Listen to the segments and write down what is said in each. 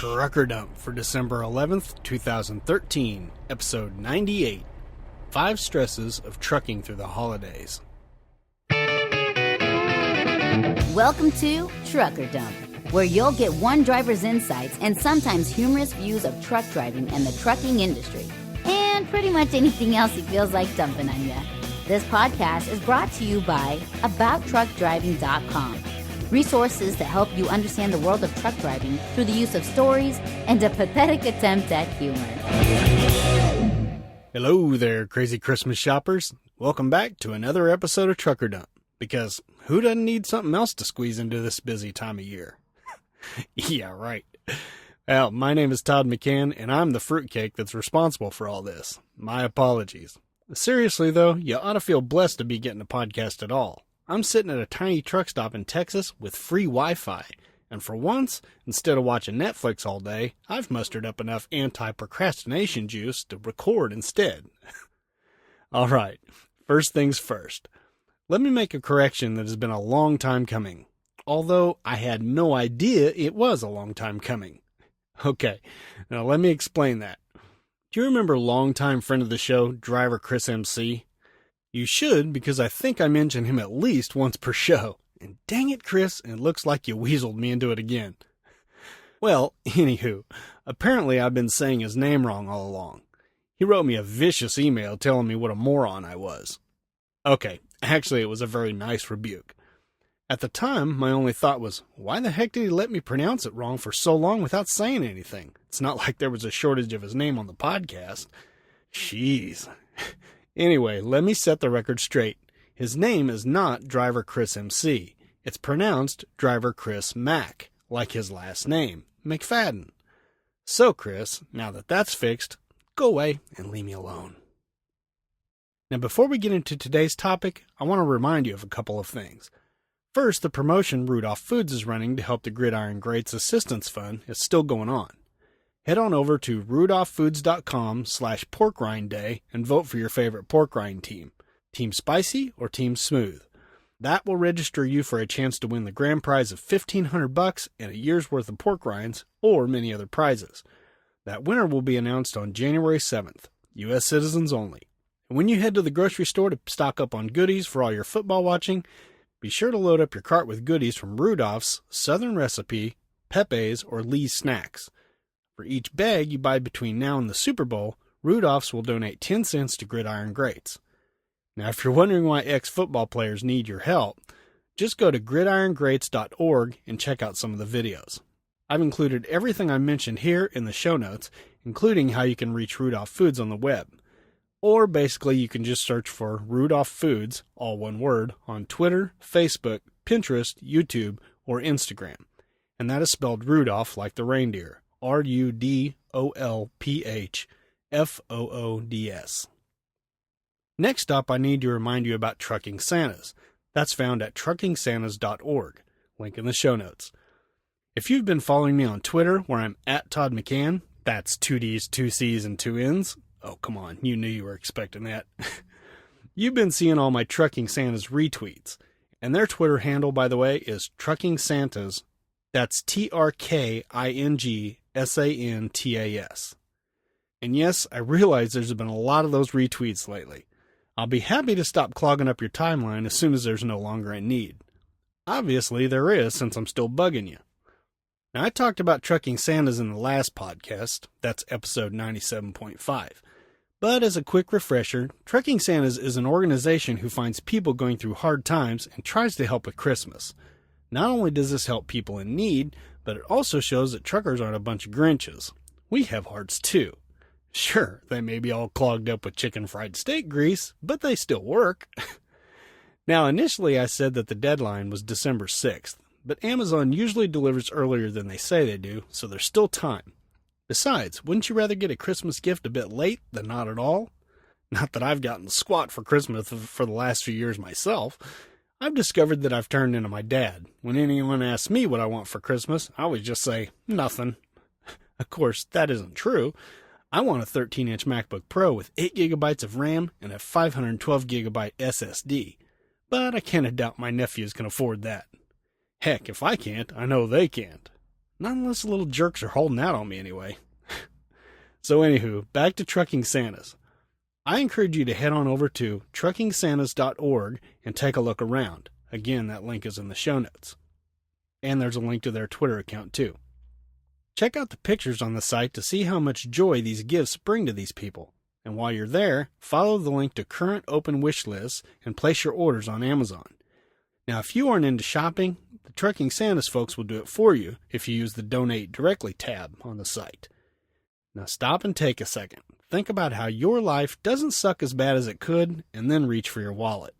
Trucker Dump for December 11th, 2013, episode 98, 5 Stresses of Trucking Through the Holidays. Welcome to Trucker Dump, where you'll get one driver's insights and sometimes humorous views of truck driving and the trucking industry, and pretty much anything else he feels like dumping on you. This podcast is brought to you by AboutTruckDriving.com. Resources to help you understand the world of truck driving through the use of stories and a pathetic attempt at humor. Hello there, crazy Christmas shoppers. Welcome back to another episode of Trucker Dump, because who doesn't need something else to squeeze into this busy time of year? Yeah, right. Well, my name is Todd McCann, and I'm the fruitcake that's responsible for all this. My apologies. Seriously, though, you ought to feel blessed to be getting a podcast at all. I'm sitting at a tiny truck stop in Texas with free Wi-Fi, and for once, instead of watching Netflix all day, I've mustered up enough anti-procrastination juice to record instead. All right, first things first. Let me make a correction that has been a long time coming, although I had no idea it was a long time coming. Okay, now let me explain that. Do you remember longtime friend of the show, driver Chris MC? You should, because I think I mention him at least once per show. And dang it, Chris, it looks like you weaseled me into it again. Well, anywho, apparently I've been saying his name wrong all along. He wrote me a vicious email telling me what a moron I was. Okay, actually it was a very nice rebuke. At the time, my only thought was, why the heck did he let me pronounce it wrong for so long without saying anything? It's not like there was a shortage of his name on the podcast. Jeez. Anyway, let me set the record straight. His name is not Driver Chris MC. It's pronounced Driver Chris Mac, like his last name, McFadden. So, Chris, now that that's fixed, go away and leave me alone. Now, before we get into today's topic, I want to remind you of a couple of things. First, the promotion Rudolph Foods is running to help the Gridiron Greats Assistance Fund is still going on. Head on over to rudolphfoods.com/porkrindday and vote for your favorite pork rind team. Team Spicy or Team Smooth. That will register you for a chance to win the grand prize of $1,500 and a year's worth of pork rinds or many other prizes. That winner will be announced on January 7th. U.S. citizens only. And when you head to the grocery store to stock up on goodies for all your football watching, be sure to load up your cart with goodies from Rudolph's, Southern Recipe, Pepe's, or Lee's Snacks. For each bag you buy between now and the Super Bowl, Rudolph's will donate 10 cents to Gridiron Greats. Now, if you're wondering why ex-football players need your help, just go to gridirongreats.org and check out some of the videos. I've included everything I mentioned here in the show notes, including how you can reach Rudolph Foods on the web. Or basically, you can just search for Rudolph Foods, all one word, on Twitter, Facebook, Pinterest, YouTube, or Instagram. And that is spelled Rudolph like the reindeer. RUDOLPHFOODS. Next up, I need to remind you about Trucking Santas. That's found at truckingsantas.org. Link in the show notes. If you've been following me on Twitter, where I'm at Todd McCann, that's 2 Ds, 2 Cs, and 2 Ns. Oh, come on, you knew you were expecting that. You've been seeing all my Trucking Santas retweets. And their Twitter handle, by the way, is Trucking Santas. That's TRKINGSANTAS. And yes, I realize there's been a lot of those retweets lately. I'll be happy to stop clogging up your timeline as soon as there's no longer a need. Obviously, there is, since I'm still bugging you. Now, I talked about Trucking Santas in the last podcast. That's episode 97.5. But as a quick refresher, Trucking Santas is an organization who finds people going through hard times and tries to help with Christmas. Not only does this help people in need, but it also shows that truckers aren't a bunch of Grinches. We have hearts too. Sure, they may be all clogged up with chicken fried steak grease, but they still work. Now, initially I said that the deadline was December 6th, but Amazon usually delivers earlier than they say they do, so there's still time. Besides, wouldn't you rather get a Christmas gift a bit late than not at all? Not that I've gotten squat for Christmas for the last few years myself. I've discovered that I've turned into my dad. When anyone asks me what I want for Christmas, I always just say, nothing. Of course, that isn't true. I want a 13-inch MacBook Pro with 8 gigabytes of RAM and a 512 gigabyte SSD. But I kinda doubt my nephews can afford that. Heck, if I can't, I know they can't. Not unless the little jerks are holding out on me anyway. So anywho, back to Trucking Santas. I encourage you to head on over to truckingsantas.org and take a look around. Again, that link is in the show notes. And there's a link to their Twitter account too. Check out the pictures on the site to see how much joy these gifts bring to these people. And while you're there, follow the link to current open wish lists and place your orders on Amazon. Now, if you aren't into shopping, the Trucking Santas folks will do it for you if you use the Donate Directly tab on the site. Now stop and take a second. Think about how your life doesn't suck as bad as it could, and then reach for your wallet.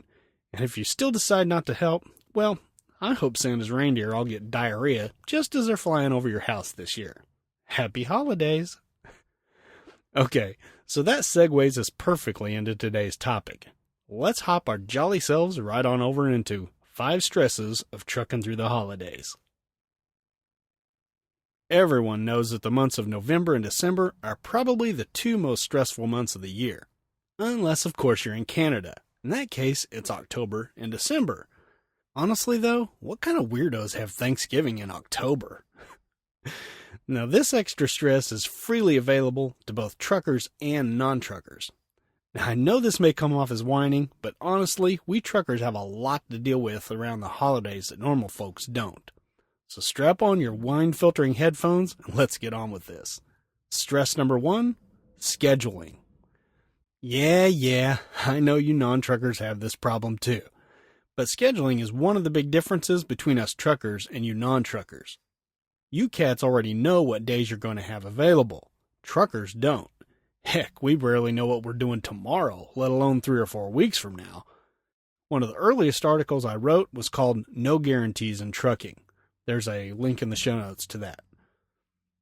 And if you still decide not to help, well, I hope Santa's reindeer all get diarrhea just as they're flying over your house this year. Happy holidays! Okay, so that segues us perfectly into today's topic. Let's hop our jolly selves right on over into 5 stresses of trucking through the holidays. Everyone knows that the months of November and December are probably the 2 most stressful months of the year. Unless, of course, you're in Canada. In that case, it's October and December. Honestly, though, what kind of weirdos have Thanksgiving in October? Now, this extra stress is freely available to both truckers and non-truckers. Now, I know this may come off as whining, but honestly, we truckers have a lot to deal with around the holidays that normal folks don't. So strap on your wine-filtering headphones and let's get on with this. Stress number 1, scheduling. Yeah, I know you non-truckers have this problem too. But scheduling is one of the big differences between us truckers and you non-truckers. You cats already know what days you're going to have available. Truckers don't. Heck, we barely know what we're doing tomorrow, let alone 3 or 4 weeks from now. One of the earliest articles I wrote was called No Guarantees in Trucking. There's a link in the show notes to that.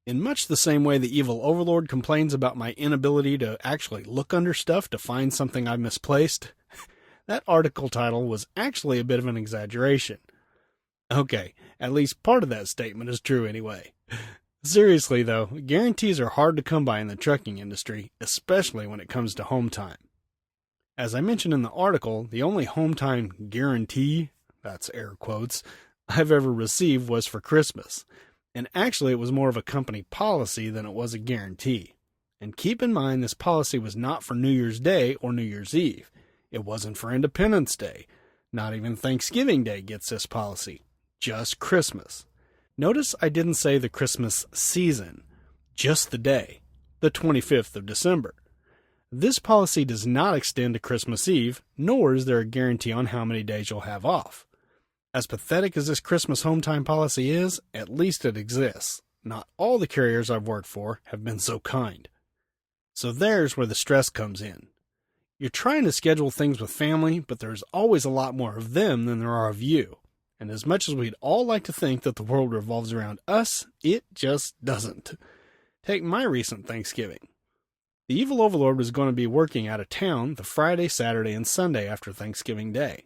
In much the same way the evil overlord complains about my inability to actually look under stuff to find something I've misplaced, that article title was actually a bit of an exaggeration. Okay, at least part of that statement is true anyway. Seriously though, guarantees are hard to come by in the trucking industry, especially when it comes to home time. As I mentioned in the article, the only home time guarantee, that's air quotes, I've ever received was for Christmas. And actually it was more of a company policy than it was a guarantee. And keep in mind this policy was not for New Year's Day or New Year's Eve. It wasn't for Independence Day. Not even Thanksgiving Day gets this policy. Just Christmas. Notice I didn't say the Christmas season. Just the day. The 25th of December. This policy does not extend to Christmas Eve, nor is there a guarantee on how many days you'll have off. As pathetic as this Christmas home time policy is, at least it exists. Not all the carriers I've worked for have been so kind. So there's where the stress comes in. You're trying to schedule things with family, but there's always a lot more of them than there are of you. And as much as we'd all like to think that the world revolves around us, it just doesn't. Take my recent Thanksgiving. The evil overlord was going to be working out of town the Friday, Saturday, and Sunday after Thanksgiving Day.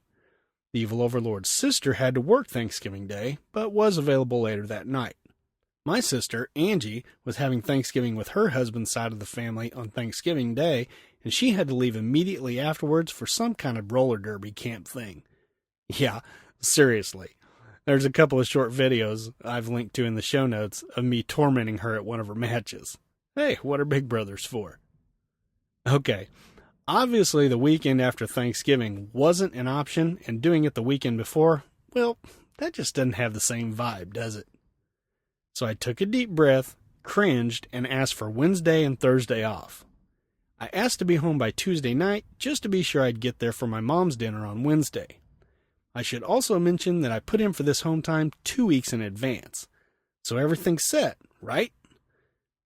The evil overlord's sister had to work Thanksgiving Day, but was available later that night. My sister, Angie, was having Thanksgiving with her husband's side of the family on Thanksgiving Day, and she had to leave immediately afterwards for some kind of roller derby camp thing. Yeah, seriously. There's a couple of short videos I've linked to in the show notes of me tormenting her at one of her matches. Hey, what are big brothers for? Okay. Obviously, the weekend after Thanksgiving wasn't an option, and doing it the weekend before, well, that just doesn't have the same vibe, does it? So I took a deep breath, cringed, and asked for Wednesday and Thursday off. I asked to be home by Tuesday night, just to be sure I'd get there for my mom's dinner on Wednesday. I should also mention that I put in for this home time 2 weeks in advance. So everything's set, right?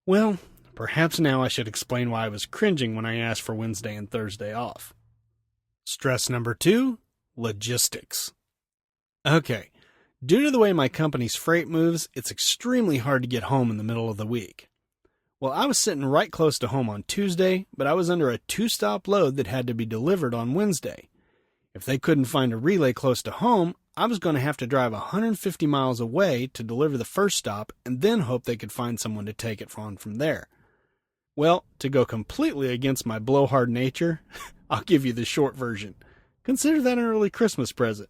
Well, perhaps now I should explain why I was cringing when I asked for Wednesday and Thursday off. Stress number 2, logistics. Okay, due to the way my company's freight moves, it's extremely hard to get home in the middle of the week. Well, I was sitting right close to home on Tuesday, but I was under a 2-stop load that had to be delivered on Wednesday. If they couldn't find a relay close to home, I was going to have to drive 150 miles away to deliver the first stop and then hope they could find someone to take it on from there. Well, to go completely against my blowhard nature, I'll give you the short version. Consider that an early Christmas present.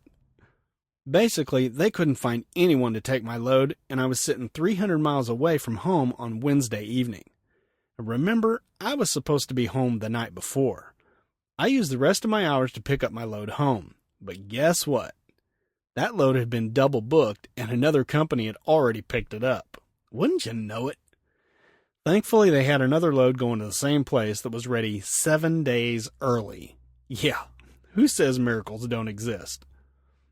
Basically, they couldn't find anyone to take my load, and I was sitting 300 miles away from home on Wednesday evening. Remember, I was supposed to be home the night before. I used the rest of my hours to pick up my load home, but guess what? That load had been double booked, and another company had already picked it up. Wouldn't you know it? Thankfully, they had another load going to the same place that was ready 7 days early. Yeah, who says miracles don't exist?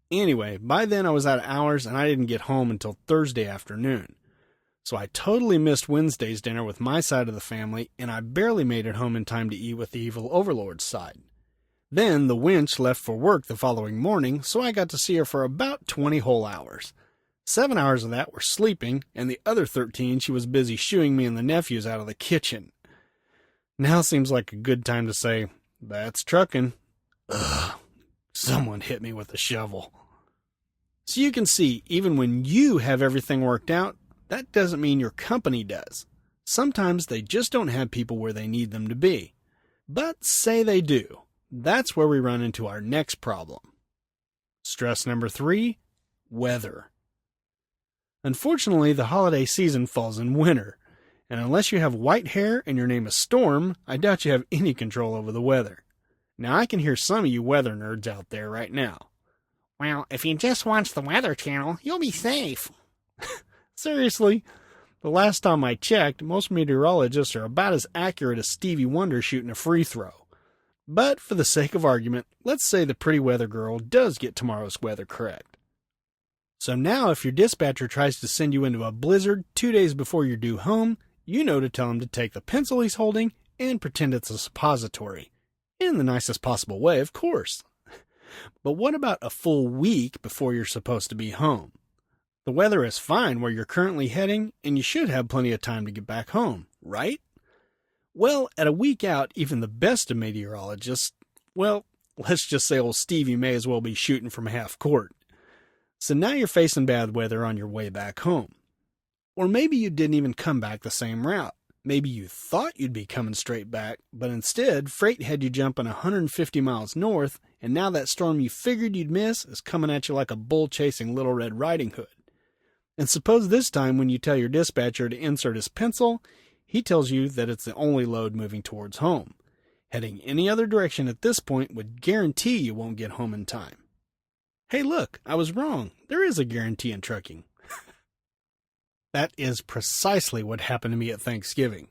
Anyway, by then I was out of hours and I didn't get home until Thursday afternoon. So I totally missed Wednesday's dinner with my side of the family, and I barely made it home in time to eat with the evil overlord's side. Then the wench left for work the following morning, so I got to see her for about 20 whole hours. 7 hours of that were sleeping, and the other 13 she was busy shooing me and the nephews out of the kitchen. Now seems like a good time to say, that's trucking. Ugh, someone hit me with a shovel. So you can see, even when you have everything worked out, that doesn't mean your company does. Sometimes they just don't have people where they need them to be. But say they do. That's where we run into our next problem. Stress number 3, weather. Unfortunately, the holiday season falls in winter, and unless you have white hair and your name is Storm, I doubt you have any control over the weather. Now I can hear some of you weather nerds out there right now. Well, if you just watch the Weather Channel, you'll be safe. Seriously, the last time I checked, most meteorologists are about as accurate as Stevie Wonder shooting a free throw. But for the sake of argument, let's say the pretty weather girl does get tomorrow's weather correct. So now if your dispatcher tries to send you into a blizzard 2 days before you're due home, you know to tell him to take the pencil he's holding and pretend it's a suppository. In the nicest possible way, of course. But what about a full week before you're supposed to be home? The weather is fine where you're currently heading, and you should have plenty of time to get back home, right? Well, at a week out, even the best of meteorologists, well, let's just say old Stevie may as well be shooting from half court. So now you're facing bad weather on your way back home. Or maybe you didn't even come back the same route. Maybe you thought you'd be coming straight back, but instead, freight had you jumping 150 miles north, and now that storm you figured you'd miss is coming at you like a bull chasing Little Red Riding Hood. And suppose this time when you tell your dispatcher to insert his pencil, he tells you that it's the only load moving towards home. Heading any other direction at this point would guarantee you won't get home in time. Hey look, I was wrong. There is a guarantee in trucking. That is precisely what happened to me at Thanksgiving.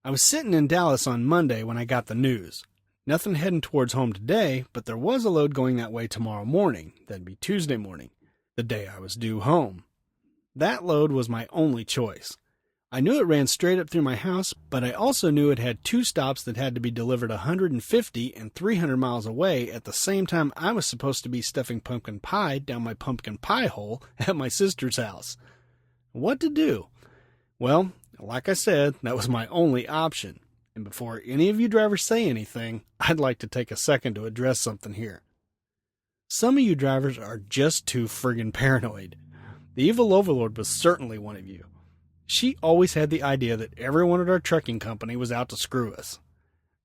I was sitting in Dallas on Monday when I got the news. Nothing heading towards home today, but there was a load going that way tomorrow morning. That'd be Tuesday morning, the day I was due home. That load was my only choice. I knew it ran straight up through my house, but I also knew it had 2 stops that had to be delivered 150 and 300 miles away at the same time I was supposed to be stuffing pumpkin pie down my pumpkin pie hole at my sister's house. What to do? Well, like I said, that was my only option. And before any of you drivers say anything, I'd like to take a second to address something here. Some of you drivers are just too friggin' paranoid. The evil overlord was certainly one of you. She always had the idea that everyone at our trucking company was out to screw us.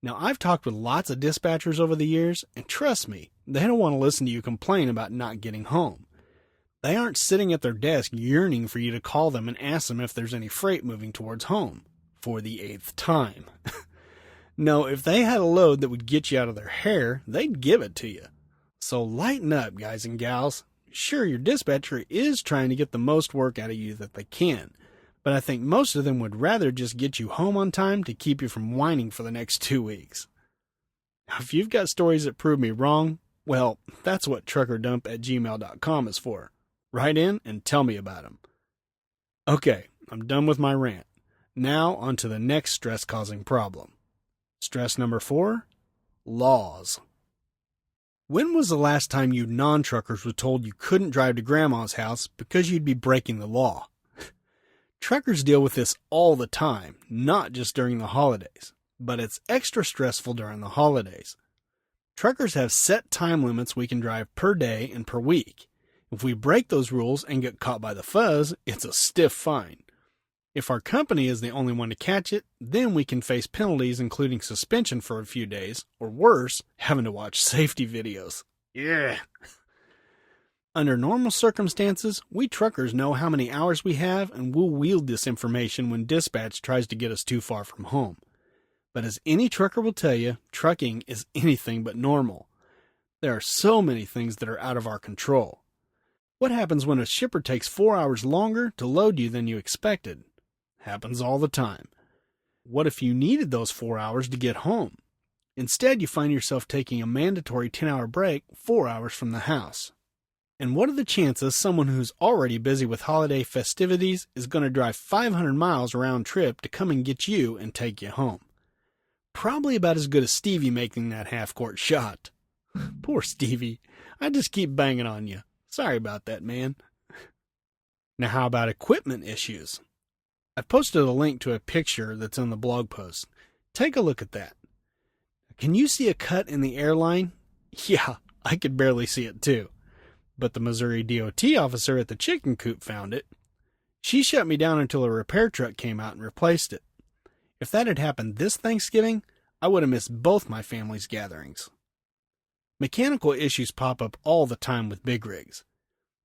Now, I've talked with lots of dispatchers over the years, and trust me, they don't want to listen to you complain about not getting home. They aren't sitting at their desk yearning for you to call them and ask them if there's any freight moving towards home, for the 8th time. No, if they had a load that would get you out of their hair, they'd give it to you. So lighten up, guys and gals. Sure, your dispatcher is trying to get the most work out of you that they can, but I think most of them would rather just get you home on time to keep you from whining for the next 2 weeks. Now, if you've got stories that prove me wrong, well, that's what truckerdump@gmail.com is for. Write in and tell me about them. Okay, I'm done with my rant. Now on to the next stress-causing problem. Stress number 4, laws. When was the last time you non-truckers were told you couldn't drive to Grandma's house because you'd be breaking the law? Truckers deal with this all the time, not just during the holidays, but it's extra stressful during the holidays. Truckers have set time limits we can drive per day and per week. If we break those rules and get caught by the fuzz, it's a stiff fine. If our company is the only one to catch it, then we can face penalties including suspension for a few days, or worse, having to watch safety videos. Yeah. Under normal circumstances, we truckers know how many hours we have and we'll wield this information when dispatch tries to get us too far from home. But as any trucker will tell you, trucking is anything but normal. There are so many things that are out of our control. What happens when a shipper takes 4 hours longer to load you than you expected? Happens all the time. What if you needed those 4 hours to get home? Instead, you find yourself taking a mandatory 10-hour break 4 hours from the house. And what are the chances someone who's already busy with holiday festivities is going to drive 500 miles round trip to come and get you and take you home? Probably about as good as Stevie making that half-court shot. Poor Stevie. I just keep banging on you. Sorry about that, man. Now how about equipment issues? I've posted a link to a picture that's on the blog post. Take a look at that. Can you see a cut in the airline? Yeah, I could barely see it too. But the Missouri DOT officer at the chicken coop found it. She shut me down until a repair truck came out and replaced it. If that had happened this Thanksgiving, I would have missed both my family's gatherings. Mechanical issues pop up all the time with big rigs.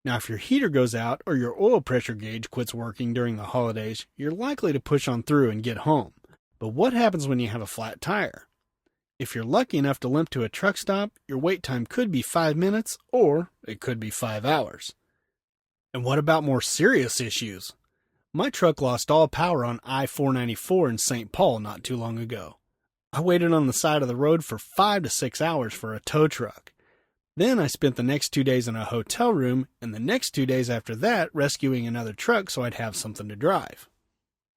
Now, if your heater goes out or your oil pressure gauge quits working during the holidays, you're likely to push on through and get home. But what happens when you have a flat tire? If you're lucky enough to limp to a truck stop, your wait time could be 5 minutes or it could be 5 hours. And what about more serious issues? My truck lost all power on I-494 in St. Paul not too long ago. I waited on the side of the road for 5 to 6 hours for a tow truck. Then I spent the next 2 days in a hotel room and the next 2 days after that rescuing another truck so I'd have something to drive.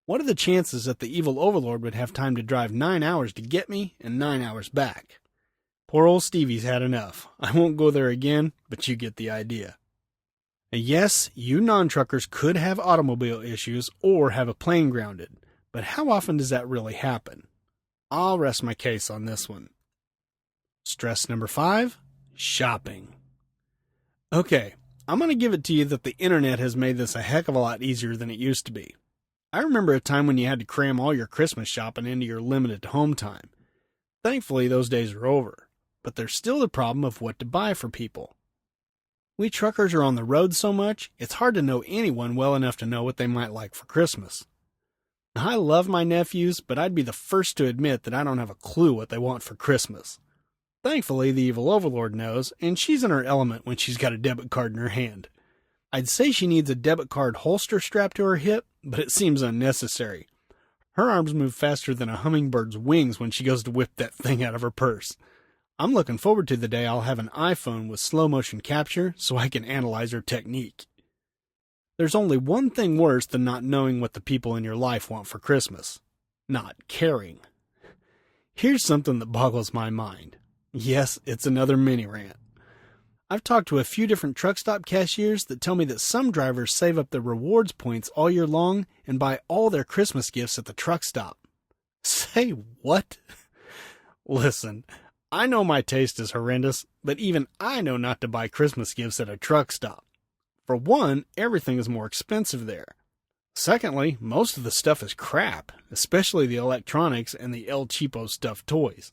What are the chances that the evil overlord would have time to drive 9 hours to get me and 9 hours back? Poor old Stevie's had enough. I won't go there again, but you get the idea. And yes, you non-truckers could have automobile issues or have a plane grounded, but how often does that really happen? I'll rest my case on this one. Stress number 5, shopping. Okay, I'm going to give it to you that the internet has made this a heck of a lot easier than it used to be. I remember a time when you had to cram all your Christmas shopping into your limited home time. Thankfully, those days are over, but there's still the problem of what to buy for people. We truckers are on the road so much, it's hard to know anyone well enough to know what they might like for Christmas. I love my nephews, but I'd be the first to admit that I don't have a clue what they want for Christmas. Thankfully, the evil overlord knows, and she's in her element when she's got a debit card in her hand. I'd say she needs a debit card holster strapped to her hip, but it seems unnecessary. Her arms move faster than a hummingbird's wings when she goes to whip that thing out of her purse. I'm looking forward to the day I'll have an iPhone with slow motion capture so I can analyze her technique. There's only one thing worse than not knowing what the people in your life want for Christmas. Not caring. Here's something that boggles my mind. Yes, it's another mini rant. I've talked to a few different truck stop cashiers that tell me that some drivers save up their rewards points all year long and buy all their Christmas gifts at the truck stop. Say what? Listen, I know my taste is horrendous, but even I know not to buy Christmas gifts at a truck stop. For one, everything is more expensive there. Secondly, most of the stuff is crap, especially the electronics and the El Cheapo stuffed toys.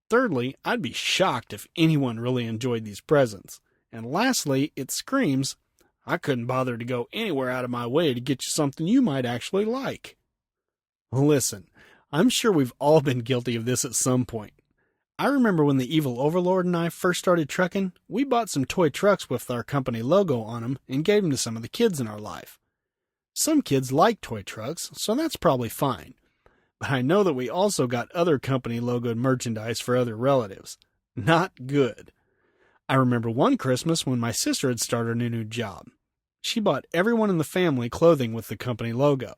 Thirdly, I'd be shocked if anyone really enjoyed these presents. And lastly, it screams, I couldn't bother to go anywhere out of my way to get you something you might actually like. Listen, I'm sure we've all been guilty of this at some point. I remember when the evil overlord and I first started trucking, we bought some toy trucks with our company logo on them and gave them to some of the kids in our life. Some kids like toy trucks, so that's probably fine. But I know that we also got other company logoed merchandise for other relatives. Not good. I remember one Christmas when my sister had started a new job. She bought everyone in the family clothing with the company logo.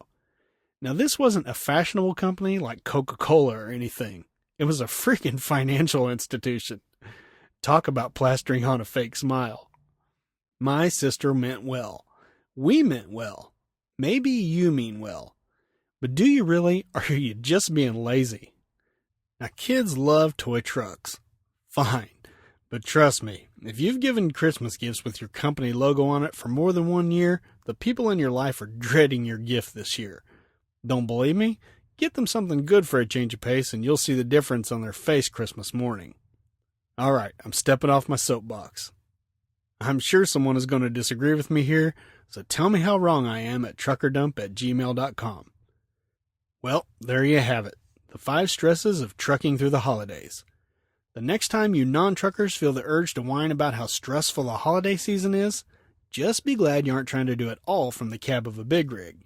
Now this wasn't a fashionable company like Coca-Cola or anything. It was a freaking financial institution. Talk about plastering on a fake smile. My sister meant well. We meant well. Maybe you mean well. But do you really, or are you just being lazy? Now, kids love toy trucks. Fine. But trust me, if you've given Christmas gifts with your company logo on it for more than 1 year, the people in your life are dreading your gift this year. Don't believe me? Get them something good for a change of pace and you'll see the difference on their face Christmas morning. All right, I'm stepping off my soapbox. I'm sure someone is going to disagree with me here, so tell me how wrong I am at truckerdump@gmail.com. Well, there you have it. The 5 stresses of trucking through the holidays. The next time you non-truckers feel the urge to whine about how stressful the holiday season is, just be glad you aren't trying to do it all from the cab of a big rig.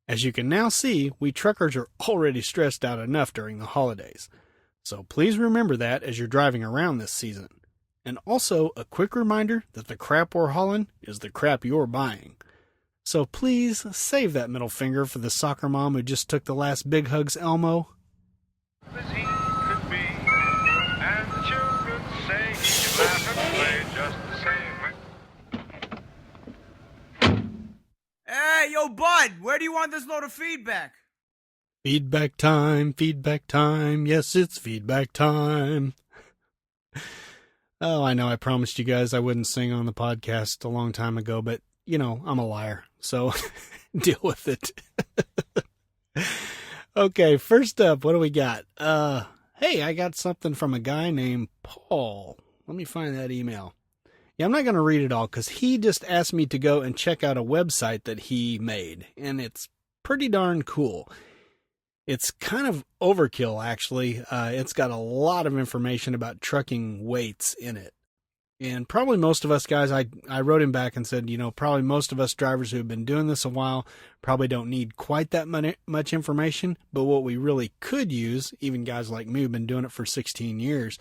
As you can now see, we truckers are already stressed out enough during the holidays. So please remember that as you're driving around this season. And also a quick reminder that the crap we're hauling is the crap you're buying. So please save that middle finger for the soccer mom who just took the last big hugs Elmo. As he could be, and the children say he could laugh and play just the same. Hey, yo, bud, where do you want this load of feedback? Feedback time, yes, it's feedback time. Oh, I know I promised you guys I wouldn't sing on the podcast a long time ago, but, you know, I'm a liar, so deal with it. Okay, first up, what do we got? Hey, I got something from a guy named Paul. Let me find that email. Yeah, I'm not going to read it all because he just asked me to go and check out a website that he made, and it's pretty darn cool. It's kind of overkill, actually. It's got a lot of information about trucking weights in it. And probably most of us guys, I wrote him back and said, you know, probably most of us drivers who have been doing this a while probably don't need quite that much information. But what we really could use, even guys like me who've been doing it for 16 years,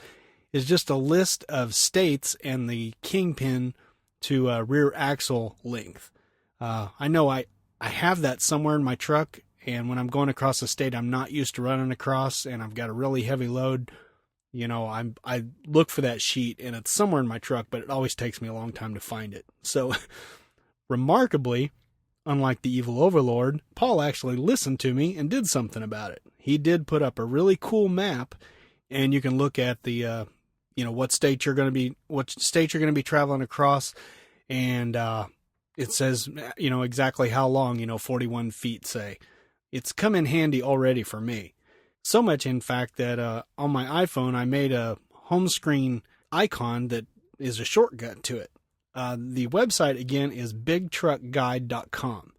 is just a list of states and the kingpin to rear axle length. I know I have that somewhere in my truck. And when I'm going across the state I'm not used to running across and I've got a really heavy load, you know, I look for that sheet and it's somewhere in my truck, but it always takes me a long time to find it. So remarkably, unlike the evil overlord, Paul actually listened to me and did something about it. He did put up a really cool map, and you can look at the, you know, what state you're going to be traveling across. And it says, you know, exactly how long, you know, 41 feet, say. It's come in handy already for me. So much, in fact, that on my iPhone, I made a home screen icon that is a shortcut to it. The website, again, is bigtruckguide.com.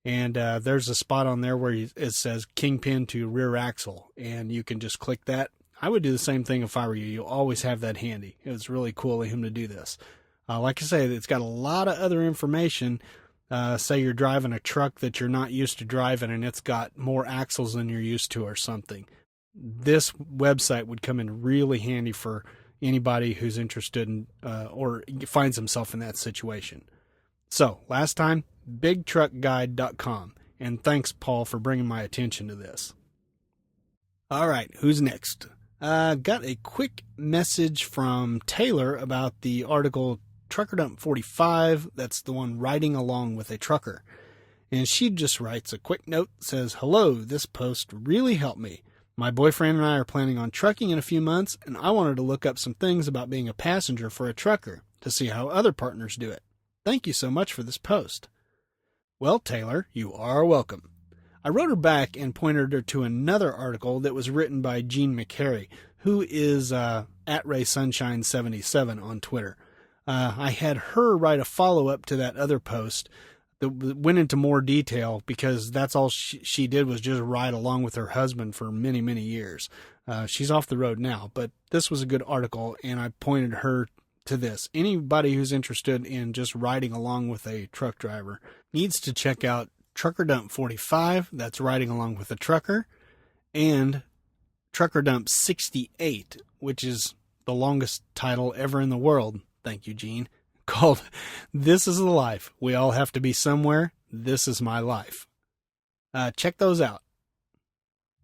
And there's a spot on there where it says kingpin to rear axle. And you can just click that. I would do the same thing if I were you. You'll always have that handy. It was really cool of him to do this. Like I say, it's got a lot of other information. Say you're driving a truck that you're not used to driving and it's got more axles than you're used to or something. This website would come in really handy for anybody who's interested in or finds himself in that situation. So, last time, bigtruckguide.com. And thanks, Paul, for bringing my attention to this. All right, who's next? Got a quick message from Taylor about the article Trucker Dump 45, that's the one riding along with a trucker. And she just writes a quick note, says, "Hello, this post really helped me. My boyfriend and I are planning on trucking in a few months, and I wanted to look up some things about being a passenger for a trucker to see how other partners do it. Thank you so much for this post." Well, Taylor, you are welcome. I wrote her back and pointed her to another article that was written by Gene McCary, who is at RaySunshine77 on Twitter. I had her write a follow-up to that other post that went into more detail because that's all she did was just ride along with her husband for many, many years. She's off the road now, but this was a good article, and I pointed her to this. Anybody who's interested in just riding along with a truck driver needs to check out Trucker Dump 45, that's riding along with a trucker, and Trucker Dump 68, which is the longest title ever in the world. Thank you, Gene. Called This Is the Life. We all have to be somewhere. This is my life. Check those out.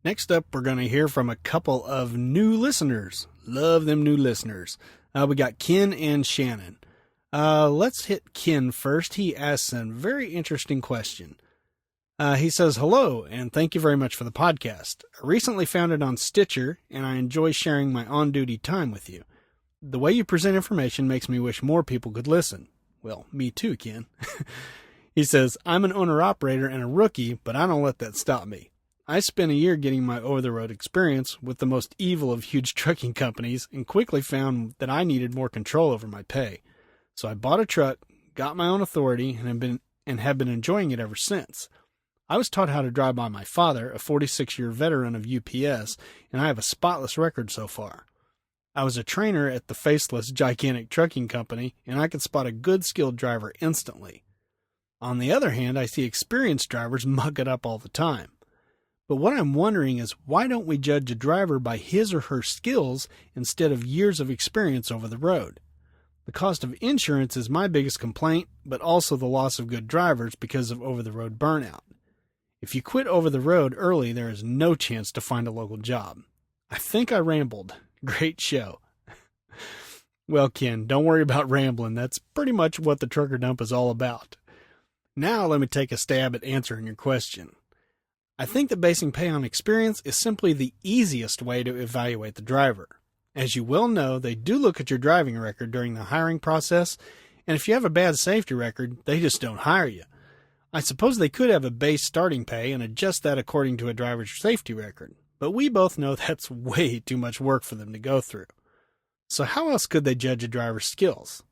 Next up, we're going to hear from a couple of new listeners. Love them new listeners. We got Ken and Shannon. Let's hit Ken first. He asks a very interesting question. He says, "Hello, and thank you very much for the podcast. I recently found it on Stitcher, and I enjoy sharing my on-duty time with you. The way you present information makes me wish more people could listen." Well, me too, Ken. He says, "I'm an owner-operator and a rookie, but I don't let that stop me. I spent a year getting my over-the-road experience with the most evil of huge trucking companies and quickly found that I needed more control over my pay. So I bought a truck, got my own authority, and have been enjoying it ever since. I was taught how to drive by my father, a 46-year veteran of UPS, and I have a spotless record so far. I was a trainer at the faceless, gigantic trucking company, and I could spot a good, skilled driver instantly. On the other hand, I see experienced drivers muck it up all the time. But what I'm wondering is, why don't we judge a driver by his or her skills instead of years of experience over the road? The cost of insurance is my biggest complaint, but also the loss of good drivers because of over-the-road burnout. If you quit over the road early, there is no chance to find a local job. I think I rambled. Great show. Well, Ken, don't worry about rambling. That's pretty much what the Trucker Dump is all about. Now let me take a stab at answering your question. I think that basing pay on experience is simply the easiest way to evaluate the driver. As you well know, they do look at your driving record during the hiring process, and if you have a bad safety record, they just don't hire you. I suppose they could have a base starting pay and adjust that according to a driver's safety record, but we both know that's way too much work for them to go through. So how else could they judge a driver's skills?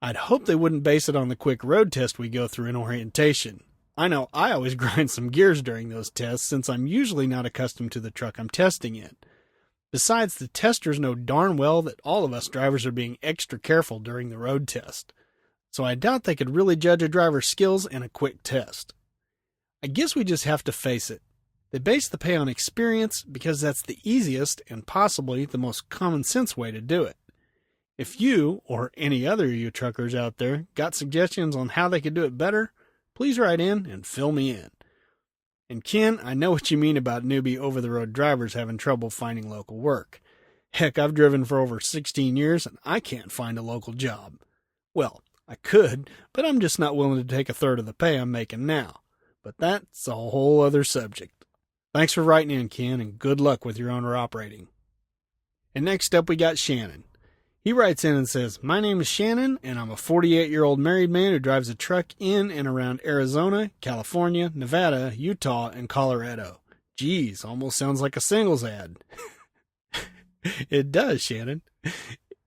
I'd hope they wouldn't base it on the quick road test we go through in orientation. I know I always grind some gears during those tests since I'm usually not accustomed to the truck I'm testing in. Besides, the testers know darn well that all of us drivers are being extra careful during the road test. So I doubt they could really judge a driver's skills in a quick test. I guess we just have to face it. They base the pay on experience because that's the easiest and possibly the most common sense way to do it. If you, or any other of you truckers out there, got suggestions on how they could do it better, please write in and fill me in. And Ken, I know what you mean about newbie over-the-road drivers having trouble finding local work. Heck, I've driven for over 16 years and I can't find a local job. Well, I could, but I'm just not willing to take a third of the pay I'm making now. But that's a whole other subject. Thanks for writing in, Ken, and good luck with your owner operating. And next up we got Shannon. He writes in and says, "My name is Shannon, and I'm a 48-year-old married man who drives a truck in and around Arizona, California, Nevada, Utah, and Colorado." Geez, almost sounds like a singles ad. It does, Shannon.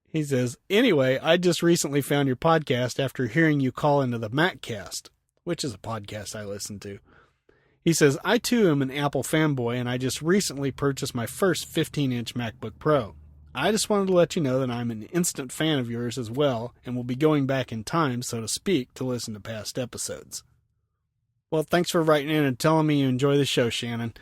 He says, "Anyway, I just recently found your podcast after hearing you call into the MacCast," which is a podcast I listen to. He says, "I too am an Apple fanboy, and I just recently purchased my first 15-inch MacBook Pro. I just wanted to let you know that I'm an instant fan of yours as well, and will be going back in time, so to speak, to listen to past episodes." Well, thanks for writing in and telling me you enjoy the show, Shannon.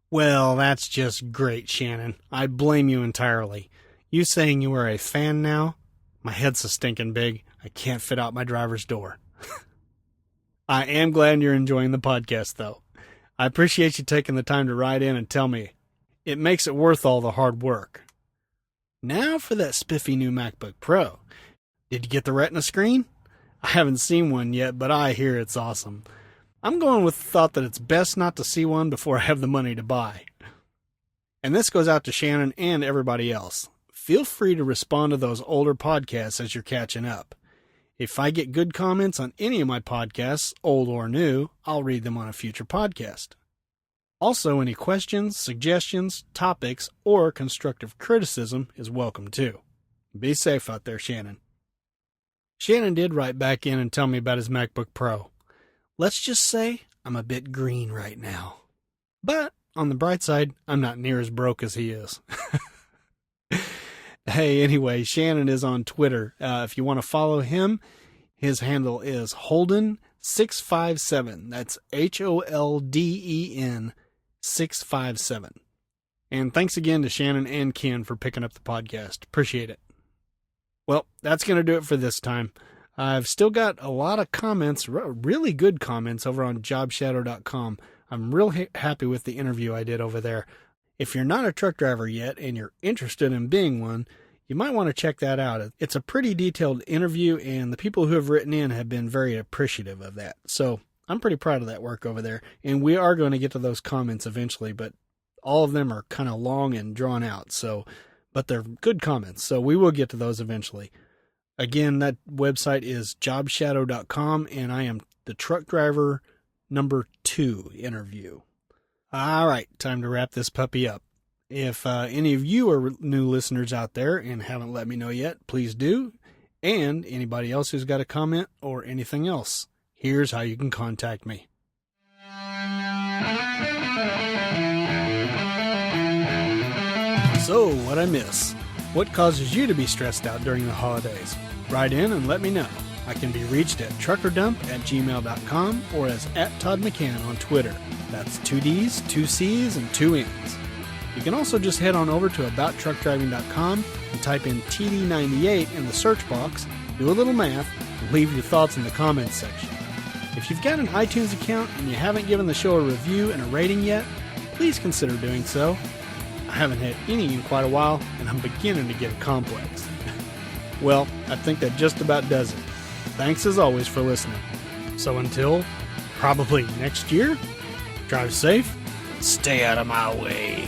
Well, that's just great, Shannon. I blame you entirely. You saying you are a fan now? My head's so stinking big, I can't fit out my driver's door. I am glad you're enjoying the podcast, though. I appreciate you taking the time to write in and tell me. It makes it worth all the hard work. Now for that spiffy new MacBook Pro. Did you get the Retina screen? I haven't seen one yet, but I hear it's awesome. I'm going with the thought that it's best not to see one before I have the money to buy. And this goes out to Shannon and everybody else. Feel free to respond to those older podcasts as you're catching up. If I get good comments on any of my podcasts, old or new, I'll read them on a future podcast. Also, any questions, suggestions, topics, or constructive criticism is welcome too. Be safe out there, Shannon. Shannon did write back in and tell me about his MacBook Pro. Let's just say I'm a bit green right now. But on the bright side, I'm not near as broke as he is. Hey, anyway, Shannon is on Twitter. If you want to follow him, his handle is Holden657. That's HOLDEN 657. And thanks again to Shannon and Ken for picking up the podcast. Appreciate it. Well, that's going to do it for this time. I've still got a lot of comments, really good comments over on jobshadow.com. I'm real happy with the interview I did over there. If you're not a truck driver yet and you're interested in being one, you might want to check that out. It's a pretty detailed interview, and the people who have written in have been very appreciative of that. So I'm pretty proud of that work over there, and we are going to get to those comments eventually, but all of them are kind of long and drawn out. But they're good comments, so we will get to those eventually. Again, that website is jobshadow.com, and I am the truck driver number 2 interview. All right, time to wrap this puppy up. If any of you are new listeners out there and haven't let me know yet, please do. And anybody else who's got a comment or anything else, here's how you can contact me. So, what'd I miss? What causes you to be stressed out during the holidays? Write in and let me know. I can be reached at truckerdump@gmail.com or as @ToddMcCann on Twitter. That's 2 D's, 2 C's, and 2 N's. You can also just head on over to abouttruckdriving.com and type in TD098 in the search box, do a little math, and leave your thoughts in the comments section. If you've got an iTunes account and you haven't given the show a review and a rating yet, please consider doing so. I haven't had any in quite a while, and I'm beginning to get a complex. Well, I think that just about does it. Thanks as always for listening. So until probably next year, drive safe, stay out of my way.